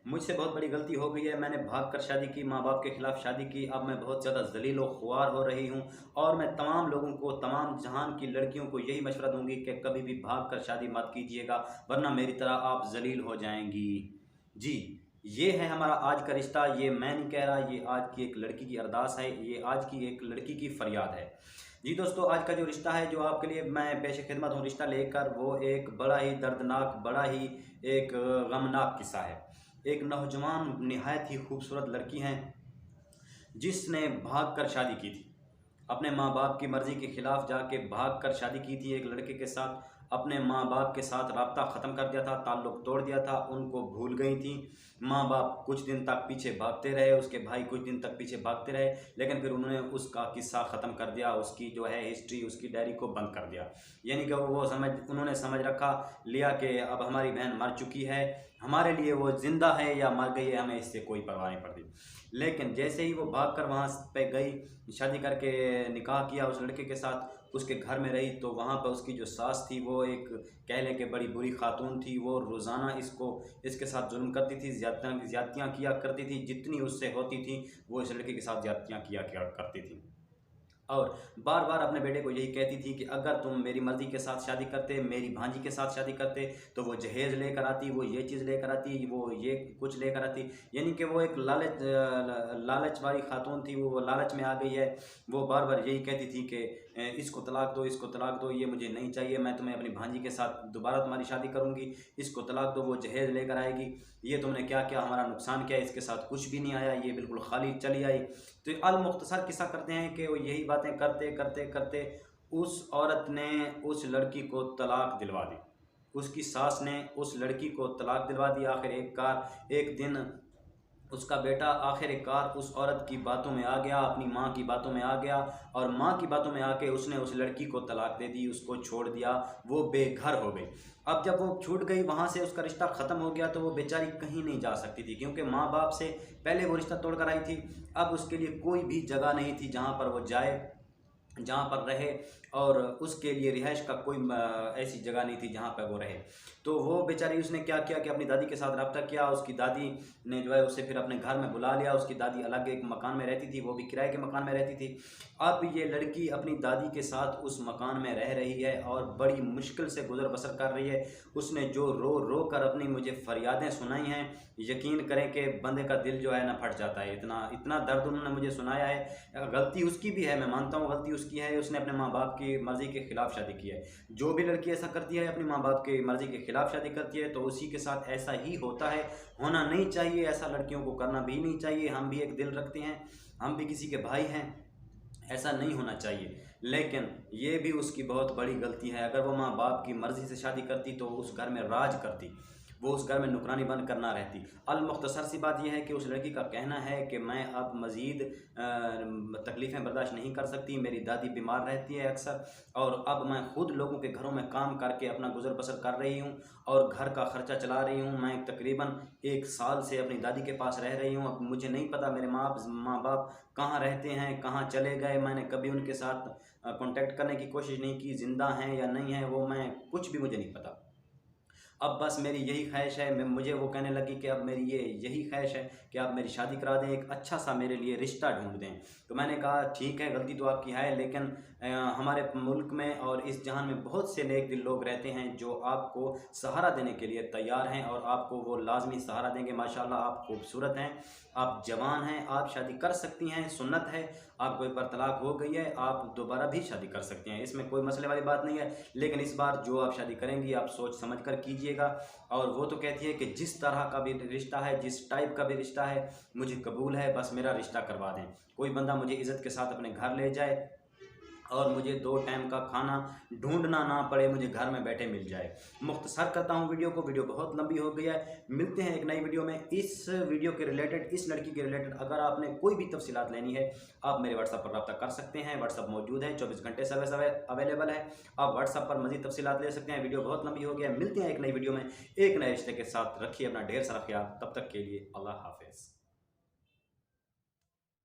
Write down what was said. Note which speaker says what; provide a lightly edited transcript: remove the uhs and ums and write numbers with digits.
Speaker 1: मुझसे बहुत बड़ी गलती हो गई है। मैंने भाग कर शादी की, माँ बाप के खिलाफ शादी की। अब मैं बहुत ज़्यादा ज़लील व ख़ुआर हो रही हूँ और मैं तमाम लोगों को, तमाम जहान की लड़कियों को यही मशवरा दूंगी कि कभी भी भाग कर शादी मत कीजिएगा, वरना मेरी तरह आप ज़लील हो जाएंगी। जी, ये है हमारा आज का रिश्ता। ये मैं नहीं कह रहा, ये आज की एक लड़की की अरदास है, ये आज की एक लड़की की फरियाद है। जी दोस्तों, आज का जो रिश्ता है, जो आपके लिए मैं पेश खिदमत हूँ रिश्ता लेकर, वो एक बड़ा ही दर्दनाक, बड़ा ही एक गमनाक किस्सा है। एक नौजवान निहायत ही खूबसूरत लड़की हैं, जिसने भाग कर शादी की थी। अपने माँ बाप की मर्ज़ी के ख़िलाफ़ जाके भाग कर शादी की थी एक लड़के के साथ। अपने माँ बाप के साथ राब्ता ख़त्म कर दिया था, ताल्लुक़ तोड़ दिया था, उनको भूल गई थी। माँ बाप कुछ दिन तक पीछे भागते रहे, उसके भाई कुछ दिन तक पीछे भागते रहे, लेकिन फिर उन्होंने उसका किस्सा ख़त्म कर दिया, उसकी जो है हिस्ट्री, उसकी डायरी को बंद कर दिया। यानी कि उन्होंने समझ रखा लिया कि अब हमारी बहन मर चुकी है, हमारे लिए वो ज़िंदा है या मर गई है, हमें इससे कोई परवाह नहीं पड़ती। लेकिन जैसे ही वो भाग कर वहाँ पे गई, शादी करके निकाह किया उस लड़के के साथ, उसके घर में रही, तो वहाँ पर उसकी जो सास थी वो एक कह लें कि बड़ी बुरी खातून थी। वो रोज़ाना इसके साथ जुल्म करती थी, ज़्यादतियाँ किया करती थी, जितनी उससे होती थी वो इस लड़के के साथ ज़्यादतियाँ किया करती थी। और बार बार अपने बेटे को यही कहती थी कि अगर तुम मेरी मर्ज़ी के साथ शादी करते, मेरी भांजी के साथ शादी करते, तो वो जहेज़ लेकर आती, वो ये चीज़ लेकर आती, वो ये कुछ लेकर आती। यानी कि वो एक लालच वाली खातून थी, वो लालच में आ गई है। वो बार बार यही कहती थी कि इसको तलाक दो, इसको तलाक दो, ये मुझे नहीं चाहिए, मैं तुम्हें अपनी भांजी के साथ दोबारा तुम्हारी शादी करूँगी, इसको तलाक दो, वो जहेज़ लेकर आएगी, ये तुमने क्या किया, हमारा नुकसान किया, इसके साथ कुछ भी नहीं आया, ये बिल्कुल खाली चली आई। तो अल मुख्तसर किस्सा करते हैं कि वो यही बातें करते करते करते उस औरत ने उस लड़की को तलाक दिलवा दी। उसकी सास ने उस लड़की को तलाक दिलवा दी। एक दिन उसका बेटा आखिरकार उस औरत की बातों में आ गया, अपनी माँ की बातों में आ गया, और माँ की बातों में आके उसने उस लड़की को तलाक दे दी, उसको छोड़ दिया, वो बेघर हो गई। अब जब वो छूट गई, वहाँ से उसका रिश्ता ख़त्म हो गया, तो वो बेचारी कहीं नहीं जा सकती थी, क्योंकि माँ बाप से पहले वो रिश्ता तोड़ कर आई थी। अब उसके लिए कोई भी जगह नहीं थी जहाँ पर वो जाए, जहाँ पर रहे, और उसके लिए रिहाइश का कोई ऐसी जगह नहीं थी जहाँ पर वो रहे। तो वो बेचारी, उसने क्या किया कि अपनी दादी के साथ रब्ता किया। उसकी दादी ने जो है उसे फिर अपने घर में बुला लिया। उसकी दादी अलग एक मकान में रहती थी, वो भी किराए के मकान में रहती थी। अब ये लड़की अपनी दादी के साथ उस मकान में रह रही है और बड़ी मुश्किल से गुजर बसर कर रही है। उसने जो रो रो कर अपनी मुझे फरियादें सुनाई हैं, यकीन करें कि बंदे का दिल जो है ना फट जाता है। इतना इतना दर्द उन्होंने मुझे सुनाया है। गलती उसकी भी है, मैं मानता हूँ गलती उसकी है, उसने अपने माँ बाप की मर्ज़ी के ख़िलाफ़ शादी की है। जो भी लड़की ऐसा करती है, अपनी माँ बाप की मर्ज़ी के ख़िलाफ़ शादी करती है, तो उसी के साथ ऐसा ही होता है। होना नहीं चाहिए, ऐसा लड़कियों को करना भी नहीं चाहिए। हम भी एक दिल रखते हैं, हम भी किसी के भाई हैं, ऐसा नहीं होना चाहिए। लेकिन ये भी उसकी बहुत बड़ी गलती है। अगर वो माँ बाप की मर्ज़ी से शादी करती तो उस घर में राज करती, वो उस घर में नुकरानी बन कर ना रहती। अल मुख्तसर सी बात यह है कि उस लड़की का कहना है कि मैं अब मज़ीद तकलीफ़ें बर्दाश्त नहीं कर सकती, मेरी दादी बीमार रहती है अक्सर, और अब मैं ख़ुद लोगों के घरों में काम करके अपना गुज़र बसर कर रही हूँ और घर का ख़र्चा चला रही हूँ। मैं तकरीबन 1 साल से अपनी दादी के पास रह रही हूँ। अब मुझे नहीं पता मेरे माँ बाप कहाँ रहते हैं, कहाँ चले गए। मैंने कभी उनके साथ कॉन्टैक्ट करने की कोशिश नहीं की, ज़िंदा हैं या नहीं हैं वो मैं कुछ भी मुझे नहीं पता। अब बस मेरी यही ख्वाहिश है, मुझे वो कहने लगी कि अब मेरी यही ख्वाहिश है कि आप मेरी शादी करा दें, एक अच्छा सा मेरे लिए रिश्ता ढूंढ दें। तो मैंने कहा ठीक है, गलती तो आपकी है, लेकिन हमारे मुल्क में और इस जहान में बहुत से नेक दिल लोग रहते हैं जो आपको सहारा देने के लिए तैयार हैं, और आपको वो लाजमी सहारा देंगे। माशाल्लाह आप खूबसूरत हैं, आप जवान हैं, आप शादी कर सकती हैं, सुन्नत है। आपको एक बार तलाक हो गई है, आप दोबारा भी शादी कर सकती हैं, इसमें कोई मसले वाली बात नहीं है। लेकिन इस बार जो आप शादी करेंगी, आप सोच समझ कर कीजिएगा। और वो तो कहती है कि जिस तरह का भी रिश्ता है, जिस टाइप का भी रिश्ता है, मुझे कबूल है, बस मेरा रिश्ता करवा दें। कोई बंदा मुझे इज़्ज़त के साथ अपने घर ले जाए और मुझे 2 टाइम का खाना ढूंढना ना पड़े, मुझे घर में बैठे मिल जाए। मुख्तसर करता हूँ वीडियो को, वीडियो बहुत लंबी हो गई है। मिलते हैं एक नई वीडियो में। इस वीडियो के रिलेटेड, इस लड़की के रिलेटेड अगर आपने कोई भी तफसीलात लेनी है, आप मेरे व्हाट्सएप पर रब्ता कर सकते हैं। व्हाट्सएप मौजूद है, 24 घंटे सर्विस अवेलेबल है। आप व्हाट्सएप पर मज़ीद तफसीलात ले सकते हैं। वीडियो बहुत लंबी हो गया। मिलते हैं एक नई वीडियो में एक नए रिश्ते के साथ। रखिए अपना ढेर सारा ख्याल। तब तक के लिए अल्लाह हाफ़िज़।